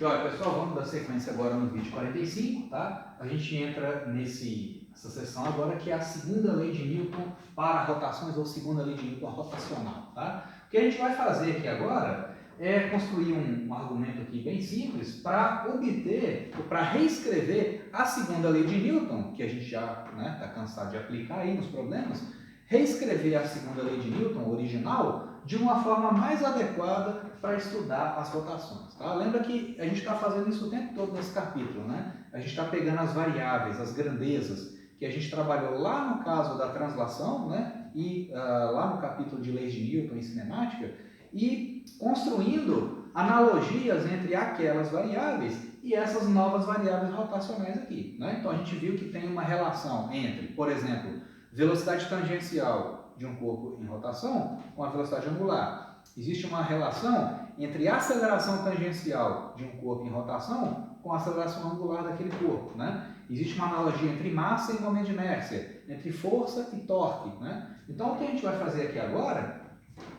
Joia, pessoal, vamos dar sequência agora no vídeo 45, tá? A gente entra nessa seção agora que é a segunda lei de Newton para rotações ou segunda lei de Newton rotacional, tá? O que a gente vai fazer aqui agora é construir um argumento aqui bem simples para obter, para reescrever a segunda lei de Newton, que a gente já está cansado de aplicar aí nos problemas, reescrever a segunda lei de Newton original de uma forma mais adequada para estudar as rotações. Tá? Lembra que a gente está fazendo isso o tempo todo nesse capítulo, né? A gente está pegando as variáveis, as grandezas, que a gente trabalhou lá no caso da translação, né? E lá no capítulo de leis de Newton em cinemática, e construindo analogias entre aquelas variáveis e essas novas variáveis rotacionais aqui. Né? Então a gente viu que tem uma relação entre, por exemplo, velocidade tangencial de um corpo em rotação com a velocidade angular. Existe uma relação entre a aceleração tangencial de um corpo em rotação com a aceleração angular daquele corpo. Né? Existe uma analogia entre massa e momento de inércia, entre força e torque. Né? Então o que a gente vai fazer aqui agora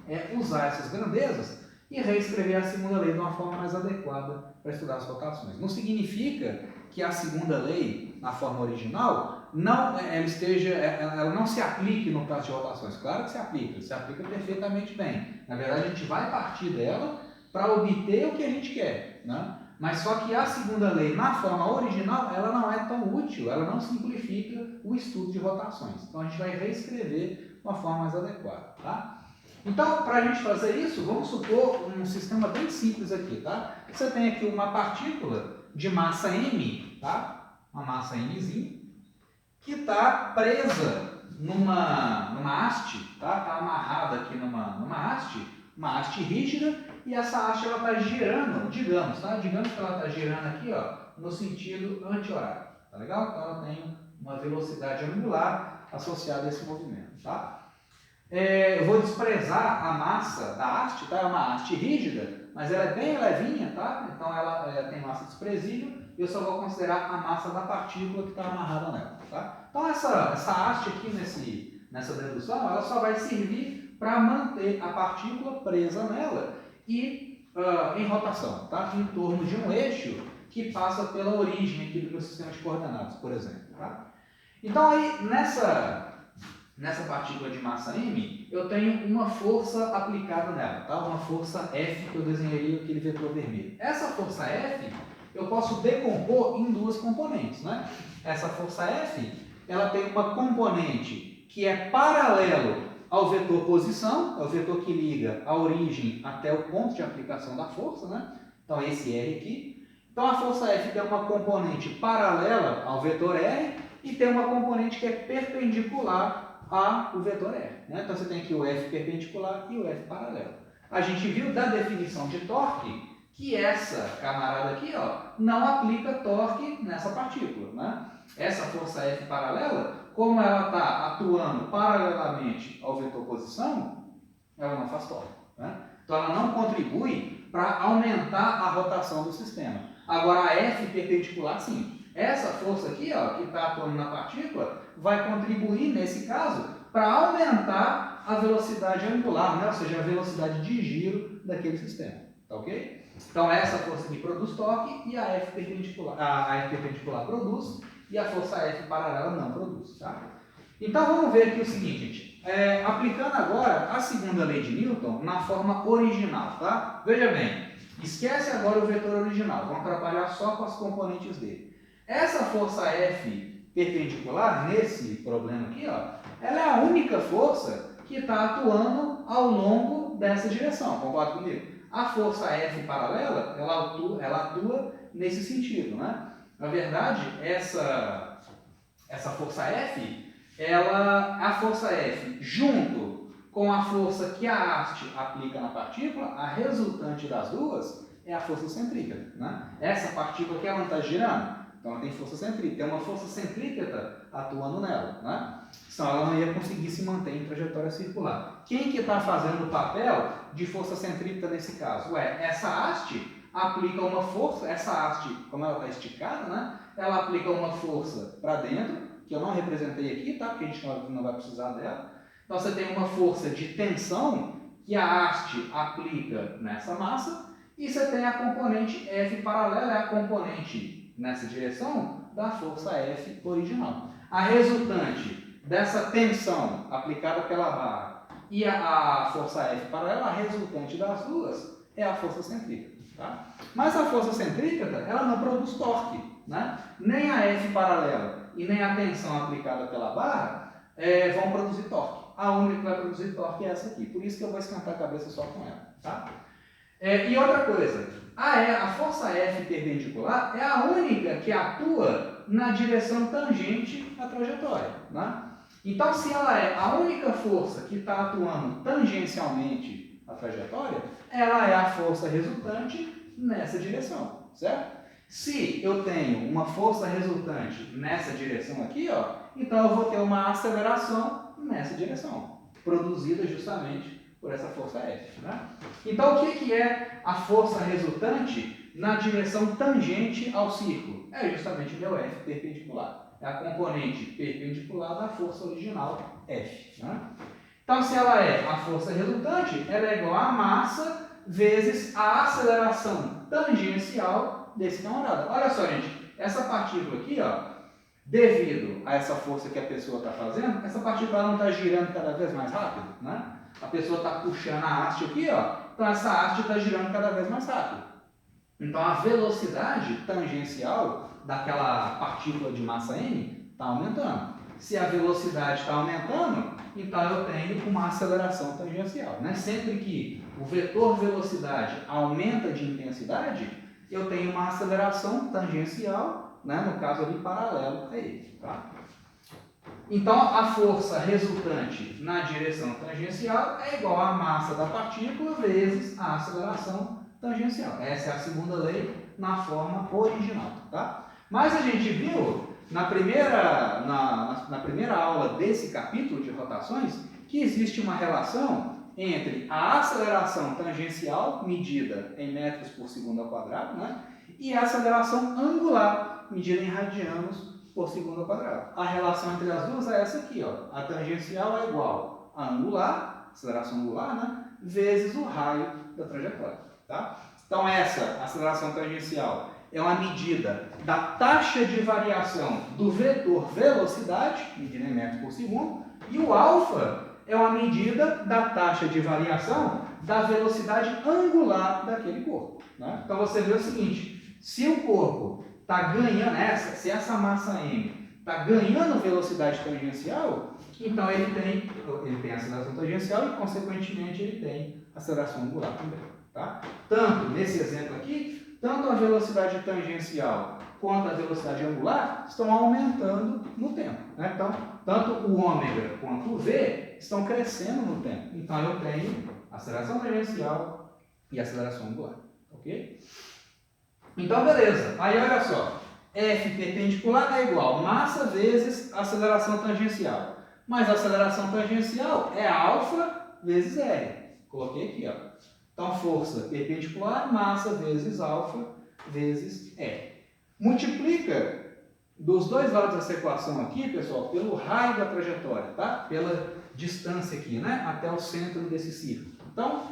é usar essas grandezas e reescrever a segunda lei de uma forma mais adequada para estudar as rotações. Não significa que a segunda lei, na forma original, ela não se aplique no caso de rotações. Claro que se aplica perfeitamente bem. Na verdade, a gente vai partir dela para obter o que a gente quer. Né? Mas só que a segunda lei, na forma original, ela não é tão útil, ela não simplifica o estudo de rotações. Então, a gente vai reescrever de uma forma mais adequada. Tá? Então, para a gente fazer isso, vamos supor um sistema bem simples aqui, tá? Você tem aqui uma partícula de massa M, tá? Uma massa Mzinha, que está presa numa haste, tá? Está amarrada aqui numa haste, uma haste rígida, e essa haste ela está girando, digamos, tá? Digamos que ela está girando aqui, ó, no sentido anti-horário, tá legal? Então, ela tem uma velocidade angular associada a esse movimento, tá? Eu vou desprezar a massa da haste, tá? É uma haste rígida, mas ela é bem levinha, tá? Então ela tem massa desprezível, e eu só vou considerar a massa da partícula que está amarrada nela, tá? Então essa haste aqui nessa dedução, ela só vai servir para manter a partícula presa nela e em rotação, tá? Em torno de um eixo que passa pela origem aqui do meu sistema de coordenadas, por exemplo, tá? Então aí nessa partícula de massa M, eu tenho uma força aplicada nela, tá? Uma força F que eu desenharia aquele vetor vermelho. Essa força F eu posso decompor em duas componentes, né? Essa força F, ela tem uma componente que é paralelo ao vetor posição, é o vetor que liga a origem até o ponto de aplicação da força, né? Então esse R aqui. Então a força F tem uma componente paralela ao vetor R e tem uma componente que é perpendicular ao vetor R. Né? Então você tem aqui o F perpendicular e o F paralelo. A gente viu da definição de torque que essa camarada aqui, ó, não aplica torque nessa partícula. Né? Essa força F paralela, como ela está atuando paralelamente ao vetor posição, ela não faz torque. Né? Então ela não contribui para aumentar a rotação do sistema. Agora a F perpendicular, sim. Essa força aqui, ó, que está atuando na partícula, vai contribuir, nesse caso, para aumentar a velocidade angular, né? Ou seja, a velocidade de giro daquele sistema. Tá ok? Então, essa força aqui produz torque e a F perpendicular produz e a força F paralela não produz. Tá? Então, vamos ver aqui o seguinte, gente. Aplicando agora a segunda lei de Newton na forma original. Tá? Veja bem, esquece agora o vetor original, vamos trabalhar só com as componentes dele. Essa força F perpendicular, nesse problema aqui, ó, ela é a única força que está atuando ao longo dessa direção, concorda comigo? A força F paralela, ela atua nesse sentido, né? Na verdade, essa força F, a força F junto com a força que a haste aplica na partícula, a resultante das duas é a força centrípeta, né? Essa partícula aqui, ela não está girando. Então ela tem força centrípeta, tem uma força centrípeta atuando nela, né? Senão ela não ia conseguir se manter em trajetória circular. Quem que está fazendo o papel de força centrípeta nesse caso? Essa haste aplica uma força, essa haste, como ela está esticada, né? Ela aplica uma força para dentro, que eu não representei aqui, tá? Porque a gente não vai precisar dela. Então você tem uma força de tensão que a haste aplica nessa massa, E você tem a componente F paralela, é a componente nessa direção da força F original. A resultante dessa tensão aplicada pela barra e a força F paralela, a resultante das duas, é a força centrípeta. Tá? Mas a força centrípeta, ela não produz torque. Né? Nem a F paralela e nem a tensão aplicada pela barra vão produzir torque. A única que vai produzir torque é essa aqui. Por isso que eu vou esquentar a cabeça só com ela. Tá? E outra coisa, a força F perpendicular é a única que atua na direção tangente à trajetória. Né? Então, se ela é a única força que está atuando tangencialmente à trajetória, ela é a força resultante nessa direção, certo? Se eu tenho uma força resultante nessa direção aqui, ó, então eu vou ter uma aceleração nessa direção, produzida justamente por essa força F. Né? Então, o que é a força resultante na direção tangente ao círculo? É justamente o meu F perpendicular. É a componente perpendicular da força original F. Né? Então, se ela é a força resultante, ela é igual a massa vezes a aceleração tangencial desse camarada. Olha só, gente, essa partícula aqui, ó, devido a essa força que a pessoa está fazendo, essa partícula não está girando cada vez mais rápido, né? A pessoa está puxando a haste aqui, ó, então essa haste está girando cada vez mais rápido. Então a velocidade tangencial daquela partícula de massa m está aumentando. Se a velocidade está aumentando, então eu tenho uma aceleração tangencial. Né? Sempre que o vetor velocidade aumenta de intensidade, eu tenho uma aceleração tangencial, né? No caso ali paralelo a ele. Tá? Então a força resultante na direção tangencial é igual à massa da partícula vezes a aceleração tangencial. Essa é a segunda lei na forma original. Tá? Mas a gente viu na primeira aula desse capítulo de rotações que existe uma relação entre a aceleração tangencial, medida em metros por segundo ao quadrado, né, e a aceleração angular, medida em radianos por segundo ao quadrado. A relação entre as duas é essa aqui, ó. A tangencial é igual a angular, aceleração angular, né, vezes o raio da trajetória. Tá? Então essa aceleração tangencial é uma medida da taxa de variação do vetor velocidade, medida em metros por segundo, e o alfa é uma medida da taxa de variação da velocidade angular daquele corpo. Né? Então você vê o seguinte, se o corpo está ganhando se essa massa m está ganhando velocidade tangencial, então ele tem aceleração tangencial e, consequentemente, ele tem aceleração angular também. Tá? Tanto, nesse exemplo aqui, tanto a velocidade tangencial quanto a velocidade angular estão aumentando no tempo. Né? Então, tanto o ômega quanto o v estão crescendo no tempo. Então, eu tenho aceleração tangencial e aceleração angular. Ok? Então, beleza. Aí, olha só. F perpendicular é igual a massa vezes aceleração tangencial. Mas a aceleração tangencial é alfa vezes R. Coloquei aqui, ó. Então, força perpendicular, massa vezes alfa vezes R. Multiplica dos dois lados dessa equação aqui, pessoal, pelo raio da trajetória, tá? Pela distância aqui, né? Até o centro desse círculo. Então,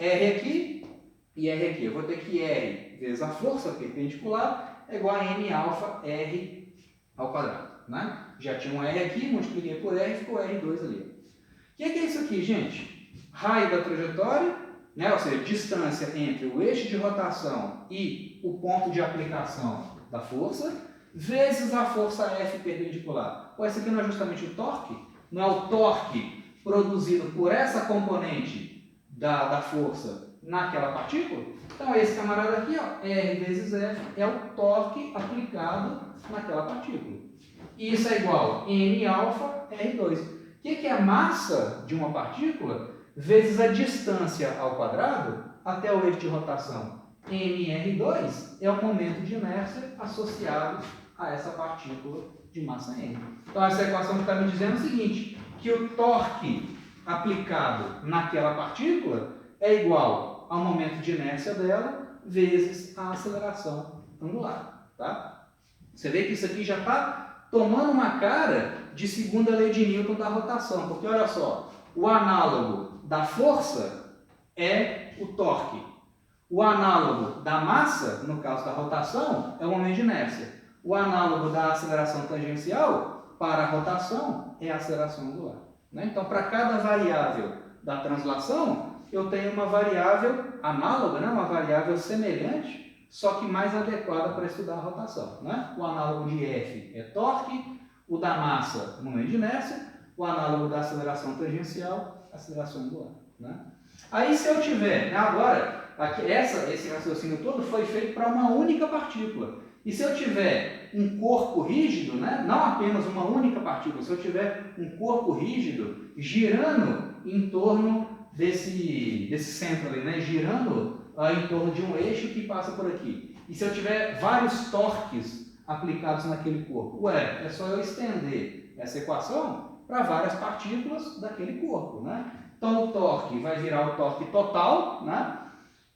R aqui e R aqui. Eu vou ter que R vezes a força perpendicular é igual a M alfa R ao quadrado, né? Já tinha um R aqui, multipliquei por R, ficou R2 ali. O que é isso aqui, gente? Raio da trajetória, né? Ou seja, distância entre o eixo de rotação e o ponto de aplicação da força, vezes a força F perpendicular. Pô, esse aqui não é justamente o torque? Não é o torque produzido por essa componente da força naquela partícula? Então, esse camarada aqui, ó, R vezes F, é o torque aplicado naquela partícula. E isso é igual a M alfa R2. O que é a massa de uma partícula vezes a distância ao quadrado até o eixo de rotação? mR2 é o momento de inércia associado a essa partícula de massa m. Então, essa equação está me dizendo o seguinte, que o torque aplicado naquela partícula é igual ao momento de inércia dela vezes a aceleração angular. Tá? Você vê que isso aqui já está tomando uma cara de segunda lei de Newton da rotação, porque olha só, o análogo da força é o torque. O análogo da massa, no caso da rotação, é o momento de inércia. O análogo da aceleração tangencial para a rotação é a aceleração angular. Né? Então, para cada variável da translação, eu tenho uma variável análoga, né? Uma variável semelhante, só que mais adequada para estudar a rotação. Né? O análogo de F é torque, o da massa, momento de inércia, o análogo da aceleração tangencial, aceleração angular. Né? Aí, se eu tiver, agora, aqui, esse raciocínio todo foi feito para uma única partícula. E se eu tiver um corpo rígido, né, não apenas uma única partícula, se eu tiver um corpo rígido girando em torno desse centro ali, né, girando em torno de um eixo que passa por aqui, e se eu tiver vários torques aplicados naquele corpo, é só eu estender essa equação para várias partículas daquele corpo, né? Então o torque vai virar o torque total, né?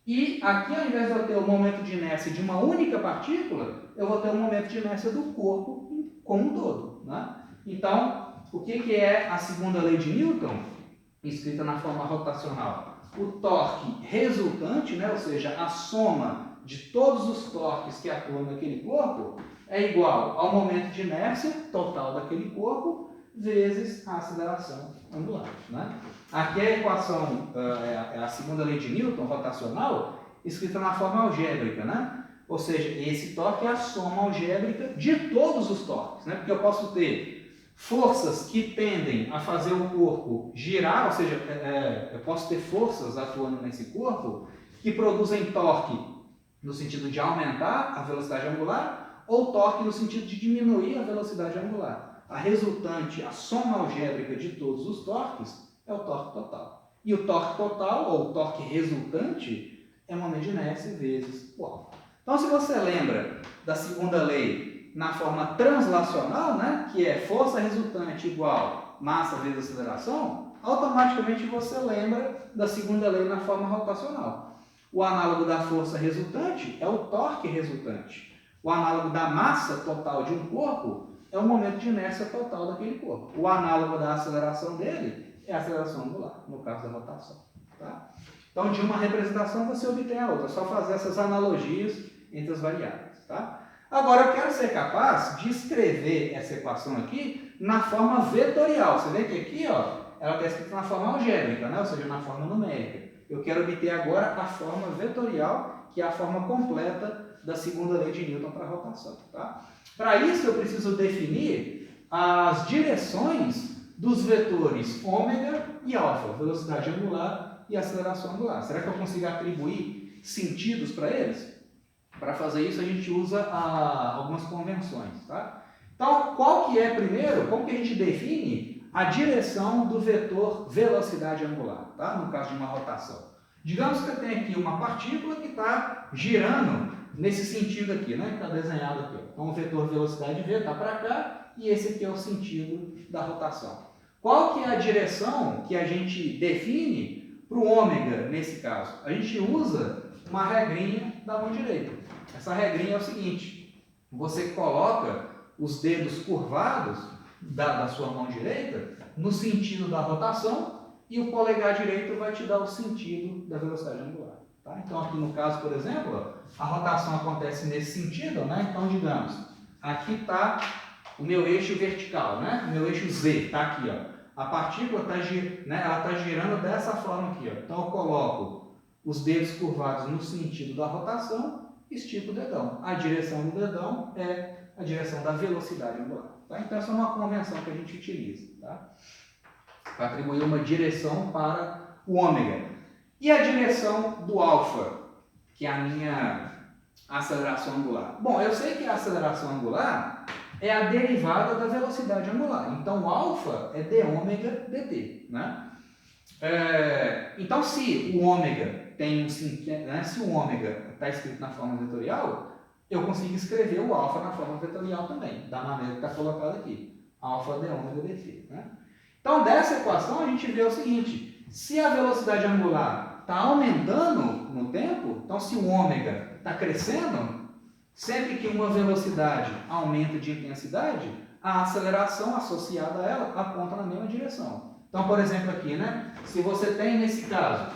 E aqui, ao invés de eu ter o momento de inércia de uma única partícula, eu vou ter o momento de inércia do corpo como um todo. Né? Então, o que é a segunda lei de Newton? Escrita na forma rotacional. O torque resultante, né? Ou seja, a soma de todos os torques que atuam naquele corpo, é igual ao momento de inércia total daquele corpo vezes a aceleração angular. Né? Aqui a equação é a segunda lei de Newton, rotacional, escrita na forma algébrica, né? Ou seja, esse torque é a soma algébrica de todos os torques, né? Porque eu posso ter forças que tendem a fazer o corpo girar, ou seja, eu posso ter forças atuando nesse corpo que produzem torque no sentido de aumentar a velocidade angular ou torque no sentido de diminuir a velocidade angular. A resultante, a soma algébrica de todos os torques, é o torque total. E o torque total, ou o torque resultante, é o momento de inércia vezes o alfa. Então, se você lembra da segunda lei na forma translacional, né, que é força resultante igual massa vezes aceleração, automaticamente você lembra da segunda lei na forma rotacional. O análogo da força resultante é o torque resultante. O análogo da massa total de um corpo é o momento de inércia total daquele corpo. O análogo da aceleração dele é a aceleração angular, no caso da rotação. Tá? Então, de uma representação você obtém a outra. É só fazer essas analogias entre as variáveis. Tá? Agora, eu quero ser capaz de escrever essa equação aqui na forma vetorial. Você vê que aqui, ó, ela está escrita na forma algébrica, né? Ou seja, na forma numérica. Eu quero obter agora a forma vetorial, que é a forma completa da segunda lei de Newton para a rotação. Tá? Para isso, eu preciso definir as direções dos vetores ômega e alfa, velocidade angular e aceleração angular. Será que eu consigo atribuir sentidos para eles? Para fazer isso, a gente usa algumas convenções. Tá? Então, qual que é, primeiro, como que a gente define a direção do vetor velocidade angular, tá? No caso de uma rotação? Digamos que eu tenho aqui uma partícula que está girando nesse sentido aqui, né? Que está desenhado aqui. Então, o vetor velocidade v está para cá e esse aqui é o sentido da rotação. Qual que é a direção que a gente define para o ômega nesse caso? A gente usa uma regrinha da mão direita. Essa regrinha é o seguinte: você coloca os dedos curvados da sua mão direita no sentido da rotação e o polegar direito vai te dar o sentido da velocidade angular. Tá? Então, aqui no caso, por exemplo, a rotação acontece nesse sentido, né? Então, digamos, aqui está o meu eixo vertical, né? O meu eixo Z está aqui, ó. A partícula está girando dessa forma aqui, ó. Então, eu coloco os dedos curvados no sentido da rotação e estico o dedão. A direção do dedão é a direção da velocidade angular. Tá? Então, essa é uma convenção que a gente utiliza, tá? Para atribuir uma direção para o ômega. E a direção do alfa, que é a minha aceleração angular? Bom, eu sei que a aceleração angular é a derivada da velocidade angular. Então, o alfa é d ômega dt. Né? Então, se o ômega tem se o ômega está escrito na forma vetorial, eu consigo escrever o alfa na forma vetorial também, da maneira que está colocado aqui. Alfa d ômega dt. Né? Então, dessa equação, a gente vê o seguinte: se a velocidade angular está aumentando no tempo, então se o ômega está crescendo, sempre que uma velocidade aumenta de intensidade, a aceleração associada a ela aponta na mesma direção. Então, por exemplo, aqui, né? Se você tem, nesse caso,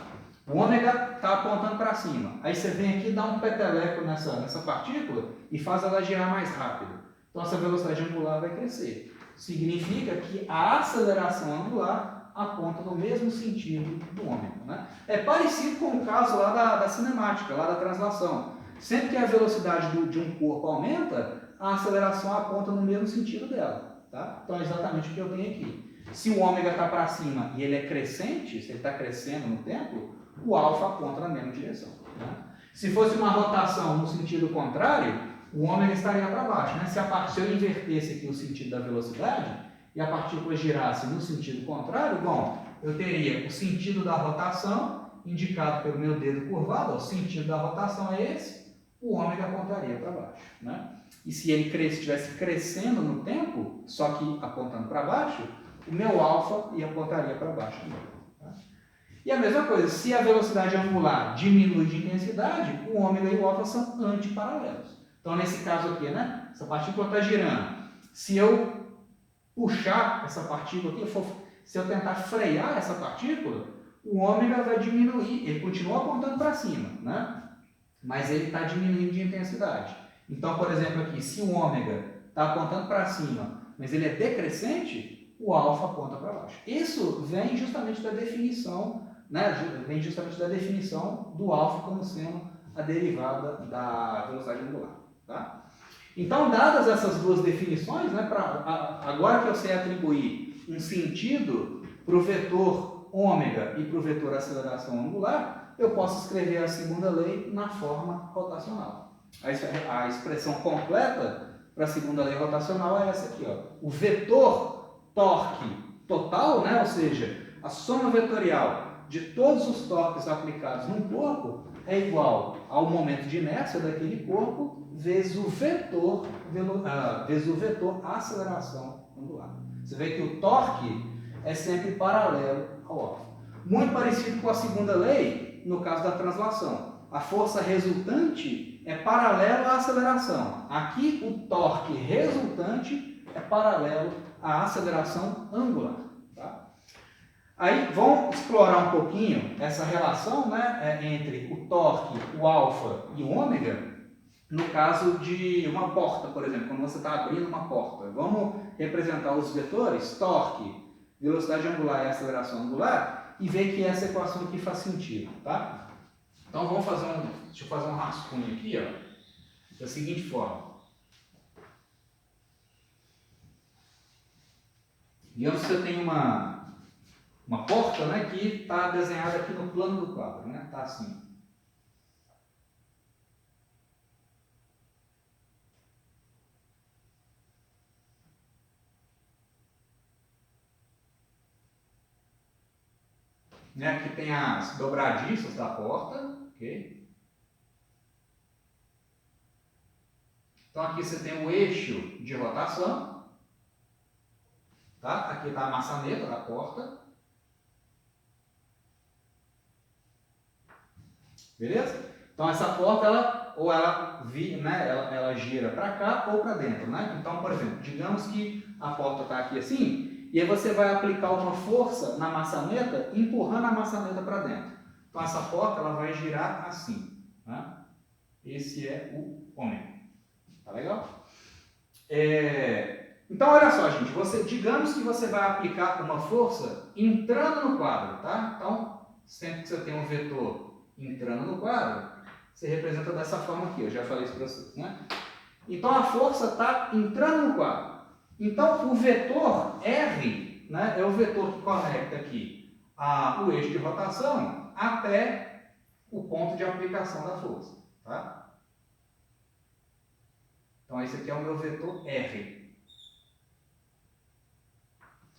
O ômega está apontando para cima. Aí você vem aqui, dá um peteleco nessa partícula e faz ela girar mais rápido. Então essa velocidade angular vai crescer. Significa que a aceleração angular aponta no mesmo sentido do ômega. Né? É parecido com o caso lá da cinemática, lá da translação. Sempre que a velocidade de um corpo aumenta, a aceleração aponta no mesmo sentido dela. Tá? Então é exatamente o que eu tenho aqui. Se o ômega está para cima e ele é crescente, se ele está crescendo no tempo, o alfa aponta na mesma direção. Né? Se fosse uma rotação no sentido contrário, o ômega estaria para baixo. Né? Se eu invertesse aqui o sentido da velocidade e a partícula girasse no sentido contrário, bom, eu teria o sentido da rotação, indicado pelo meu dedo curvado, o sentido da rotação é esse, o ômega apontaria para baixo. Né? E se ele estivesse crescendo no tempo, só que apontando para baixo, o meu alfa apontaria para baixo também. Tá? E a mesma coisa, se a velocidade angular diminui de intensidade, o ômega e o alfa são antiparalelos. Então, nesse caso aqui, né, essa partícula está girando. Se eu puxar essa partícula aqui, se eu tentar frear essa partícula, o ômega vai diminuir. Ele continua apontando para cima, né? Mas ele está diminuindo de intensidade. Então, por exemplo, aqui, se o ômega está apontando para cima, mas ele é decrescente, o alfa aponta para baixo. Isso vem justamente da definição, né? Vem justamente da definição do alfa como sendo a derivada da velocidade angular. Tá? Então, dadas essas duas definições, né, agora que eu sei atribuir um sentido para o vetor ômega e para o vetor aceleração angular, eu posso escrever a segunda lei na forma rotacional. A expressão completa para a segunda lei rotacional é essa aqui. Ó. O vetor torque total, né, ou seja, a soma vetorial de todos os torques aplicados num corpo é igual ao momento de inércia daquele corpo vezes o vetor aceleração angular. Você vê que o torque é sempre paralelo ao alfa. Muito parecido com a segunda lei, no caso da translação. A força resultante é paralela à aceleração. Aqui, o torque resultante é paralelo à aceleração angular. Tá? Aí, vamos explorar um pouquinho essa relação, né, entre o torque, o alfa e o ômega, no caso de uma porta, por exemplo, quando você está abrindo uma porta. Vamos representar os vetores, torque, velocidade angular e aceleração angular, e ver que essa equação aqui faz sentido, tá? Então vamos deixa eu fazer um rascunho aqui, ó, da seguinte forma. Digamos que você tem uma porta, né, que está desenhada aqui no plano do quadro, né? Está assim. Né? Aqui tem as dobradiças da porta, ok? Então aqui você tem o eixo de rotação, tá? Aqui está a maçaneta da porta, beleza? Então essa porta ela gira para cá ou para dentro, né? Então, por exemplo, digamos que a porta está aqui assim. E aí você vai aplicar uma força na maçaneta, empurrando a maçaneta para dentro. Então essa porta ela vai girar assim. Né? Esse é o ômega. Tá legal? Então olha só, gente. Digamos que você vai aplicar uma força entrando no quadro. Tá? Então, sempre que você tem um vetor entrando no quadro, você representa dessa forma aqui. Eu já falei isso para vocês. Né? Então a força está entrando no quadro. Então, o vetor R, né, é o vetor que conecta aqui o eixo de rotação até o ponto de aplicação da força. Tá? Então, esse aqui é o meu vetor R.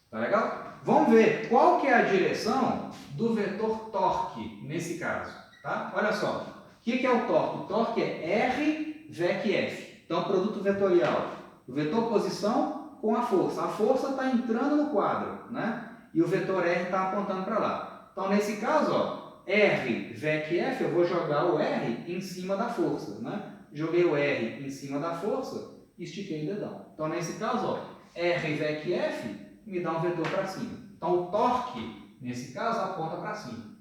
Tá legal? Vamos ver qual que é a direção do vetor torque nesse caso. Tá? Olha só. O que é o torque? O torque é R VEC F. Então, produto vetorial. O vetor posição com a força. A força está entrando no quadro, né? E o vetor R está apontando para lá. Então, nesse caso, ó, R VEC F, eu vou jogar o R em cima da força, né? Joguei o R em cima da força e estiquei o dedão. Então, nesse caso, ó, R VEC F me dá um vetor para cima. Então, o torque, nesse caso, aponta para cima.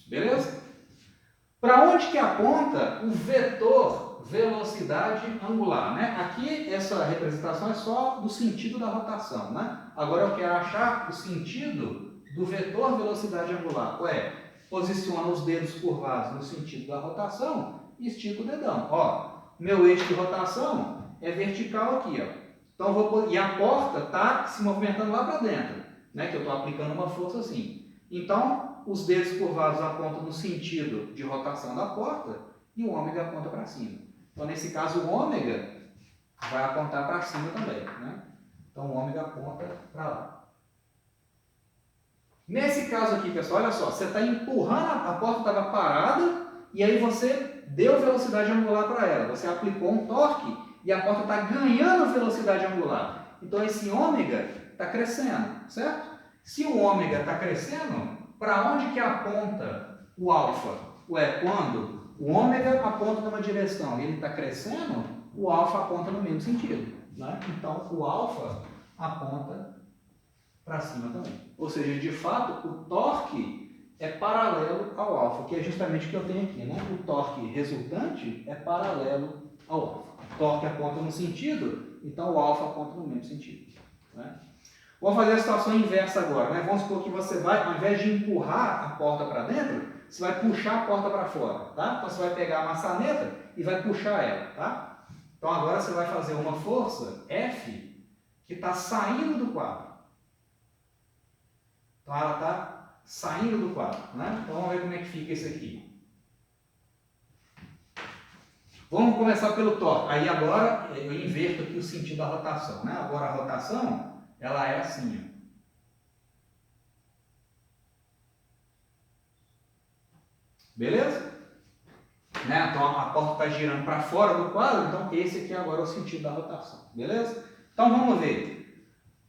Beleza? Para onde que aponta o vetor velocidade angular, né? Aqui essa representação é só do sentido da rotação, né? Agora eu quero achar o sentido do vetor velocidade angular. Ué, posiciona os dedos curvados no sentido da rotação e estica o dedão. Ó, meu eixo de rotação é vertical aqui, ó. Então e a porta está se movimentando lá para dentro, né? Que eu estou aplicando uma força assim. Então, os dedos curvados apontam no sentido de rotação da porta e o ômega aponta para cima. Então, nesse caso, o ômega vai apontar para cima também, né? Então, o ômega aponta para lá. Nesse caso aqui, pessoal, olha só, você está empurrando, a porta estava parada e aí você deu velocidade angular para ela. Você aplicou um torque e a porta está ganhando velocidade angular. Então, esse ômega está crescendo, certo? Se o ômega está crescendo, para onde que aponta o alfa? Ué, quando o ômega aponta numa direção e ele está crescendo, o alfa aponta no mesmo sentido, né? Então, o alfa aponta para cima também. Ou seja, de fato, o torque é paralelo ao alfa, que é justamente o que eu tenho aqui, né? O torque resultante é paralelo ao alfa. O torque aponta num sentido, então o alfa aponta no mesmo sentido, né? Vamos fazer a situação inversa agora, né? Vamos supor que você vai, ao invés de empurrar a porta para dentro, você vai puxar a porta para fora, tá? Então você vai pegar a maçaneta e vai puxar ela, tá? Então agora você vai fazer uma força F que está saindo do quadro. Então ela está saindo do quadro, né? Então vamos ver como é que fica isso aqui. Vamos começar pelo torque. Aí agora eu inverto aqui o sentido da rotação, né? Agora a rotação, ela é assim, ó. Beleza? Né? Então a porta está girando para fora do quadro, então esse aqui agora é o sentido da rotação. Beleza? Então vamos ver.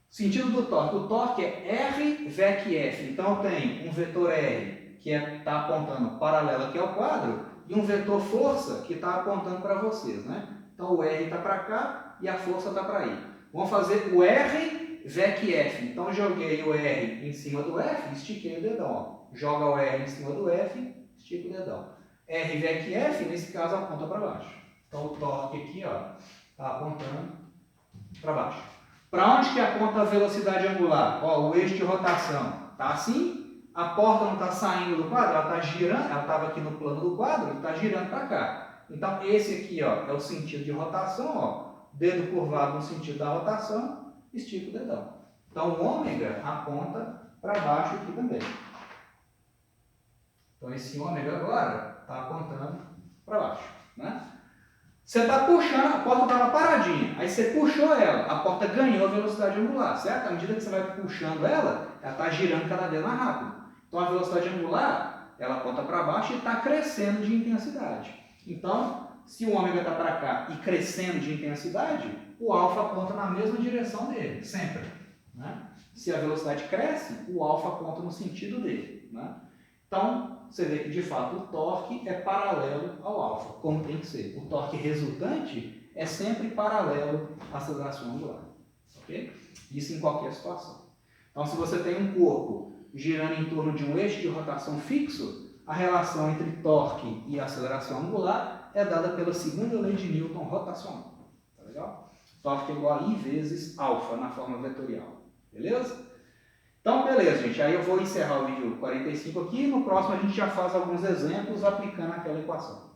Sentido do torque. O torque é R VEC F. Então eu tenho um vetor R que está apontando paralelo aqui ao quadro e um vetor força que está apontando para vocês, né? Então o R está para cá e a força está para aí. Vamos fazer o R VEC F. Então joguei o R em cima do F, estiquei o dedão. Ó. Joga o R em cima do F, estica o dedão. R VEC F, nesse caso, aponta para baixo. Então o torque aqui está apontando para baixo. Para onde que aponta a velocidade angular? Ó, o eixo de rotação está assim, a porta não está saindo do quadro, ela está girando, ela estava aqui no plano do quadro e está girando para cá. Então esse aqui ó, é o sentido de rotação, ó, dedo curvado no sentido da rotação, estica o dedão. Então o ômega aponta para baixo aqui também. Então esse ômega agora está apontando para baixo, né? Você está puxando, a porta estava paradinha, aí você puxou ela, a porta ganhou a velocidade angular, certo? À medida que você vai puxando ela está girando cada vez mais rápido. Então a velocidade angular, ela aponta para baixo e está crescendo de intensidade. Então, se o ômega está para cá e crescendo de intensidade, o alfa aponta na mesma direção dele, sempre, né? Se a velocidade cresce, o alfa aponta no sentido dele, né? Então, você vê que de fato o torque é paralelo ao alfa, como tem que ser. O torque resultante é sempre paralelo à aceleração angular. Ok? Isso em qualquer situação. Então, se você tem um corpo girando em torno de um eixo de rotação fixo, a relação entre torque e aceleração angular é dada pela segunda lei de Newton rotacional. Tá legal? Torque é igual a I vezes alfa na forma vetorial. Beleza? Então, beleza, gente. Aí eu vou encerrar o vídeo 45 aqui e no próximo a gente já faz alguns exemplos aplicando aquela equação.